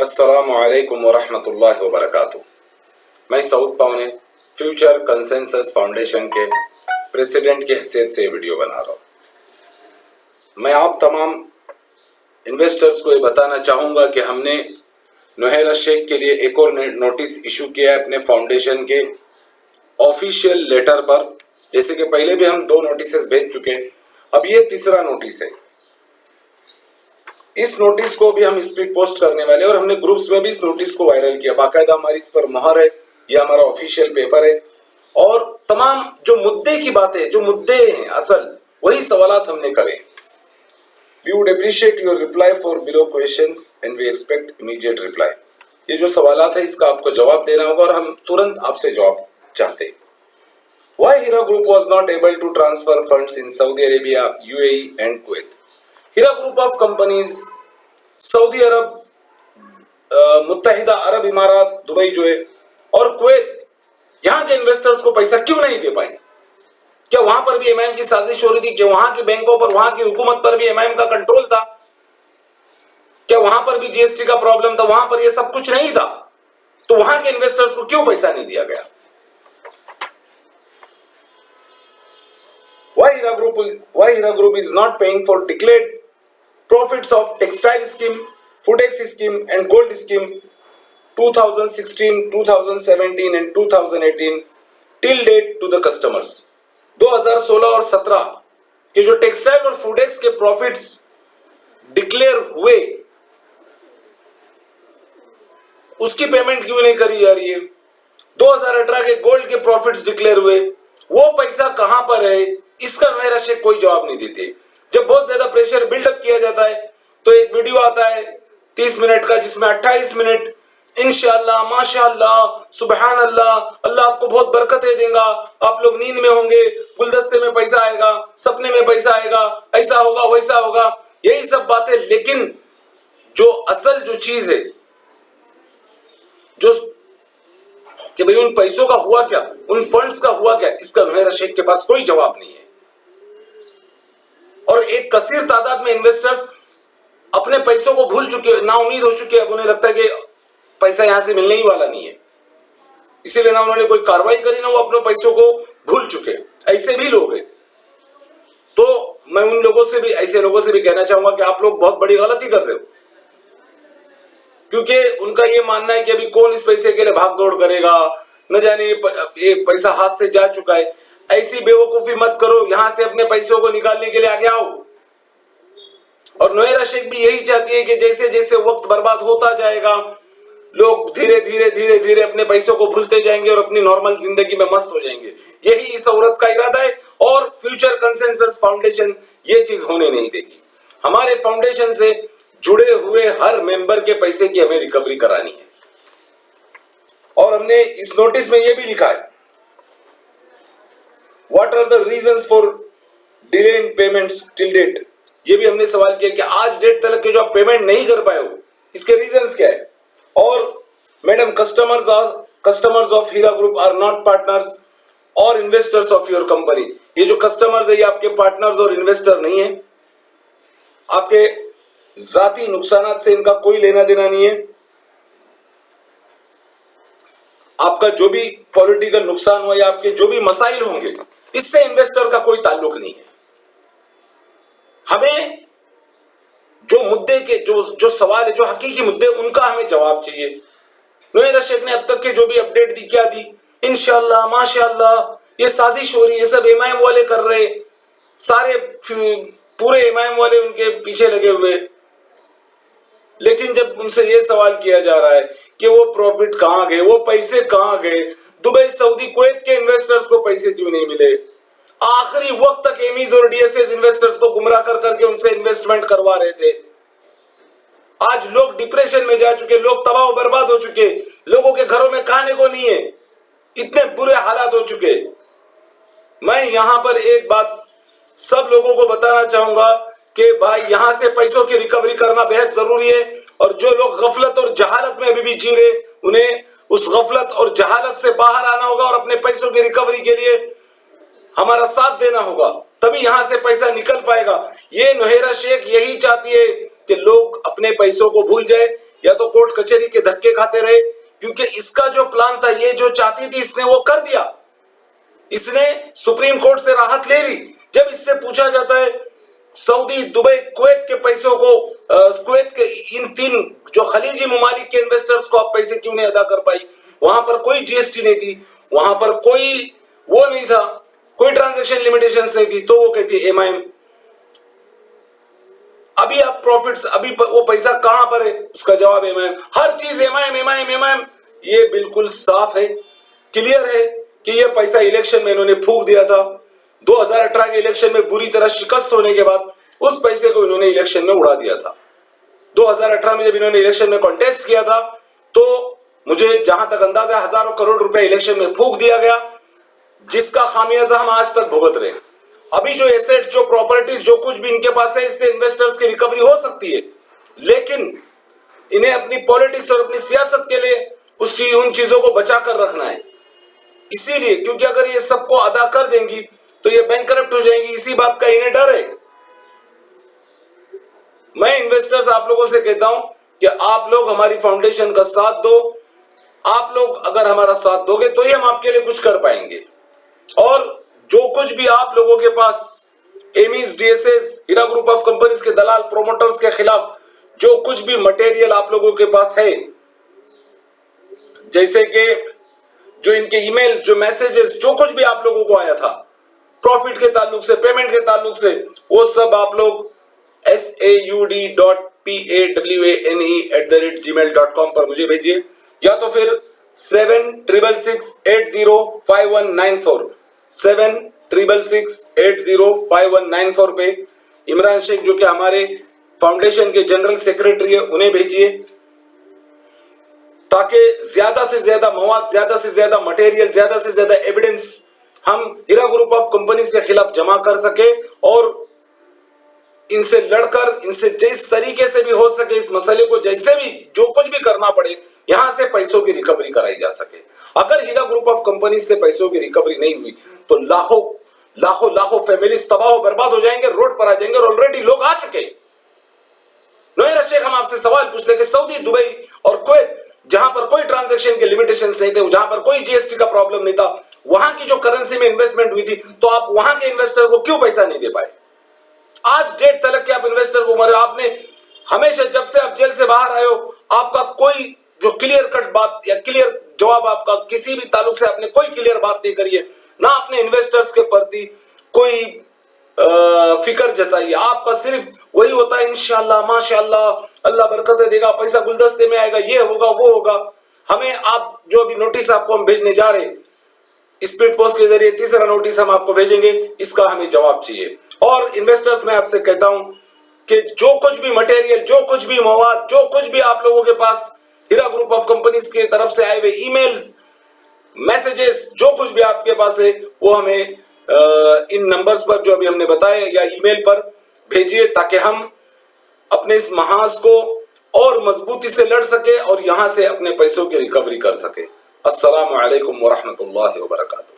अस्सलामु अलैकुम वरहमतुल्लाहि वबरकातुहू। मैं सऊद पावने फ्यूचर कंसेंसस फाउंडेशन के प्रेसिडेंट की हैसियत से वीडियो बना रहा हूँ। मैं आप तमाम इन्वेस्टर्स को ये बताना चाहूँगा कि हमने नुहैरा शेख के लिए एक और नोटिस इशू किया है अपने फाउंडेशन के ऑफिशियल लेटर पर। जैसे कि पहले भी हम 2 नोटिस भेज चुके हैं, अब ये तीसरा नोटिस है। इस नोटिस को भी हम स्पीड पोस्ट करने वाले और हमने ग्रुप्स में भी इस नोटिस को वायरल किया। बाकायदा हमारी इस पर मोहर है, ये हमारा ऑफिशियल पेपर है और तमाम जो मुद्दे की बातें, जो मुद्दे हैं असल, वही सवालात हमने करे। We would appreciate your reply for below questions and we expect immediate reply। ये जो सवालात है इसका आपको जवाब देना होगा और हम तुरंत आपसे जवाब चाहते हैं। Why Hira Group was not able to transfer funds in Saudi Arabia, UAE and Kuwait? Heera group of companies Saudi Arab, मुत्तहिदा अरब इमारात, दुबई जो है और कुवैत, यहाँ के इन्वेस्टर्स को पैसा क्यों नहीं दे पाई? क्या वहां पर भी एमआईएम की साजिश हो रही थी? क्या वहां की बैंकों पर, वहां की हुकूमत पर भी एमआईएम का कंट्रोल था? क्या वहां पर भी जीएसटी का प्रॉब्लम था? वहां पर ये सब कुछ नहीं था, तो वहां के इन्वेस्टर्स को क्यों पैसा नहीं दिया गया? Why Hira Group is not paying for declared profits of textile scheme, Foodex scheme and gold scheme 2016, 2017 and 2018 till date to the customers? 2016 और 17 के जो टेक्सटाइल और फूडेक्स के प्रॉफिट्स डिक्लेयर हुए, उसकी पेमेंट क्यों नहीं करी जा रही है? 2018 के गोल्ड के प्रॉफिट्स डिक्लेयर हुए, वो पैसा कहां पर है? इसका नुहैरा शेख कोई जवाब नहीं देते। जब बहुत ज्यादा प्रेशर बिल्डअप किया जाता है तो एक वीडियो आता है 30 मिनट का, जिसमें 28 मिनट इंशाअल्लाह, माशाअल्लाह, सुबहान अल्लाह, अल्लाह आपको बहुत बरकतें देगा, आप लोग नींद में होंगे, गुलदस्ते में पैसा आएगा, सपने में पैसा आएगा, ऐसा होगा वैसा होगा, यही सब बातें। लेकिन जो असल जो चीज है, जो कि भाई उन पैसों का हुआ क्या, उन फंड्स का हुआ क्या, इसका नुहैरा शेख के पास कोई जवाब नहीं है। और एक कसीर तादाद में इन्वेस्टर्स अपने पैसों को भूल चुके, नाउमीद हो चुके हैं। अब उन्हें लगता है कि पैसा यहां से मिलने ही वाला नहीं है, इसीलिए ना उन्होंने कोई कार्रवाई करी, ना वो अपने पैसों को भूल चुके। ऐसे भी लोग हैं। तो मैं उन लोगों से भी, ऐसे लोगों से भी कहना चाहूंगा कि आप लोग बहुत बड़ी गलती कर रहे हो, क्योंकि उनका ये मानना है कि अभी कौन इस पैसे के लिए भाग दौड़ करेगा, न जाने ये पैसा हाथ से जा चुका है। ऐसी बेवकूफी मत करो, यहां से अपने पैसों को निकालने के लिए आगे आओ। और नुहैरा शेख भी यही चाहती है कि जैसे जैसे वक्त बर्बाद होता जाएगा, लोग धीरे धीरे धीरे धीरे अपने पैसों को भूलते जाएंगे और अपनी नॉर्मल जिंदगी में मस्त हो जाएंगे। यही इस औरत का इरादा है और फ्यूचर कंसेंसस फाउंडेशन ये चीज होने नहीं देगी। हमारे फाउंडेशन से जुड़े हुए हर मेंबर के पैसे की हमें रिकवरी करानी है। और हमने इस नोटिस में यह भी लिखा है, what are the reasons for delay in payments till date. ये भी हमने सवाल किया कि आज डेट तक के जो आप पेमेंट नहीं कर पाए हो, इसके रीजंस क्या है? और madam, customers of Heera Group are not partners और इन्वेस्टर्स ऑफ योर कंपनी। ये जो कस्टमर्स है ये आपके पार्टनर्स और इन्वेस्टर नहीं है, आपके जाती नुकसानात से इनका कोई लेना देना नहीं है। आपका जो भी पॉलिटिकल नुकसान हो या आपके जो भी मसाइल होंगे, इससे इन्वेस्टर का कोई ताल्लुक नहीं है। हमें जो मुद्दे के जो सवाल है, जो हकीकी मुद्दे, उनका हमें जवाब चाहिए। नुहैरा शेख ने अब तक के जो भी अपडेट दी, क्या दी? इंशाअल्लाह, माशाअल्लाह, ये साजिश हो रही है, सब एमआईएम वाले कर रहे, सारे पूरे एमआईएम वाले उनके पीछे लगे हुए। लेकिन जब उनसे ये सवाल किया जा रहा है कि वो प्रॉफिट कहां गए, वो पैसे कहां गए, दुबई, सऊदी, कुवैत के इन्वेस्टर्स को पैसे क्यों नहीं मिले? आखिरी वक्त तक एमीज और डीएसएस इन्वेस्टर्स को गुमराह कर करके उनसे इन्वेस्टमेंट करवा रहे थे। आज लोग डिप्रेशन में जा चुके, लोग तबाह बर्बाद हो चुके, लोगों के घरों में खाने को नहीं है, इतने बुरे हालात हो चुके। मैं यहां पर एक बात सब लोगों को बताना चाहूंगा कि भाई यहां से पैसों की रिकवरी करना बेहद जरूरी है। और जो लोग गफलत और जहालत में अभी भी जी रहे, उन्हें उस गफलत और जहालत से बाहर आना होगा और अपने पैसों की रिकवरी के लिए हमारा साथ देना होगा, तभी यहां से पैसा निकल पाएगा। ये नुहैरा शेख यही चाहती है कि लोग अपने पैसों को भूल जाए, या तो कोर्ट कचहरी के धक्के खाते रहे, क्योंकि इसका जो प्लान था, ये जो चाहती थी इसने वो कर दिया। इसने सुप्रीम कोर्ट से राहत ले ली। जब इससे पूछा जाता है सऊदी, दुबई, कुवैत के पैसों को, कुवैत के इन 3 जो खलीजी ममालिक के इन्वेस्टर्स को आप पैसे क्यों नहीं अदा कर पाई, वहां पर कोई जीएसटी नहीं थी, वहां पर कोई वो नहीं था, कोई ट्रांजैक्शन लिमिटेशंस नहीं थी, तो वो कहती है एमआईएम। अभी आप प्रॉफिट्स, अभी वो पैसा कहां पर है, उसका जवाब एमआईएम। हर चीज एमआईएम एमआईएम एमआईएम। ये बिल्कुल साफ है, क्लियर है कि ये पैसा इलेक्शन में इन्होंने फूंक दिया था। 2018 के इलेक्शन में बुरी तरह शिकस्त होने के बाद उस पैसे को इन्होंने इलेक्शन में उड़ा दिया था। 2018 में जब इन्होंने इलेक्शन में कॉन्टेस्ट किया था, तो मुझे जहां तक अंदाजा है हजारों करोड़ रुपए इलेक्शन में फूंक दिया गया, जिसका खामियाजा हम आज तक भुगत रहे। अभी जो एसेट्स, जो प्रॉपर्टीज, जो कुछ भी इनके पास है, इससे इन्वेस्टर्स की रिकवरी हो सकती है, लेकिन इन्हें अपनी पॉलिटिक्स और अपनी सियासत के लिए उन चीजों को बचा कर रखना है। इसीलिए, क्योंकि अगर ये सबको अदा कर देंगी तो ये बैंकरप्ट हो जाएंगी, इसी बात का इन्हें डर है। मैं इन्वेस्टर्स आप लोगों से कहता हूं कि आप लोग हमारी फाउंडेशन का साथ दो। आप लोग अगर हमारा साथ दोगे तो ही हम आपके लिए कुछ कर पाएंगे। और जो कुछ भी आप लोगों के पास एमीज, DSS, Heera group of companies के दलाल, प्रोमोटर्स के खिलाफ जो कुछ भी मटेरियल आप लोगों के पास है, जैसे कि जो इनके ईमेल्स, जो मैसेजेस, जो कुछ भी आप लोगों को आया था प्रॉफिट के ताल्लुक से, पेमेंट के ताल्लुक से, वो सब आप लोग saud.pawane@gmail.com पर मुझे भेजिए, या तो फिर 7666805194 7666805194 पे इमरान शेख, जो कि हमारे फाउंडेशन के जनरल सेक्रेटरी है, उन्हें भेजिए, ताकि ज्यादा से ज्यादा मवाद, ज्यादा से ज्यादा मटेरियल, ज्यादा से ज्यादा एविडेंस हम हीरा ग्रुप ऑफ कंपनीज के खिलाफ जमा कर सके और इनसे लड़कर, इनसे जिस तरीके से भी हो सके, इस मसले को जैसे भी, जो कुछ भी करना पड़े, यहां से पैसों की रिकवरी कराई जा सके। अगर हीरा ग्रुप ऑफ कंपनीज से पैसों की रिकवरी नहीं हुई तो लाखों लाखों लाखों फैमिलीज तबाह बर्बाद हो जाएंगे, रोड पर आ जाएंगे, और ऑलरेडी लोग आ चुके। नोएरा शेख, हम आपसे सवाल पूछते कि सऊदी, दुबई और कुवैत, जहां पर कोई ट्रांजैक्शन के लिमिटेशंस नहीं थे, जहां पर कोई जीएसटी का प्रॉब्लम नहीं था, वहां की जो करेंसी में इन्वेस्टमेंट हुई थी, तो आप वहां के इन्वेस्टर को क्यों पैसा नहीं दे पाए? आज डेट तलक के आप इन्वेस्टर को मरे। आपने हमेशा, जब से आप जेल से बाहर आए हो, आपका कोई जो क्लियर कट बात या क्लियर जवाब, आपका किसी भी ताल्लुक से आपने कोई क्लियर बात नहीं करी है, ना आपने इन्वेस्टर्स के प्रति कोई फिक्र जताई है। आपका सिर्फ वही होता है, इंशाअल्लाह, माशाअल्लाह, अल्लाह बरकत देगा, पैसा गुलदस्ते में आएगा, ये होगा, वो होगा। हमें आप जो अभी नोटिस आपको हम भेजने जा रहे हैं, स्पीड पोस्ट के जरिए तीसरा नोटिस हम आपको भेजेंगे, इसका हमें जवाब चाहिए। और इन्वेस्टर्स, मैं आपसे कहता हूं कि जो कुछ भी मटेरियल, जो कुछ भी मवाद, जो कुछ भी आप लोगों के पास हीरा ग्रुप ऑफ कंपनीज की तरफ से आए हुए ईमेल्स, मैसेजेस, जो कुछ भी आपके पास है, वो हमें इन नंबर्स पर जो अभी हमने बताया या ईमेल पर भेजिए, ताकि हम अपने इस महाज को और मजबूती से लड़ सके और यहां से अपने पैसों की रिकवरी कर सके। अस्सलामु अलैकुम व रहमतुल्लाहि व बरकातहू।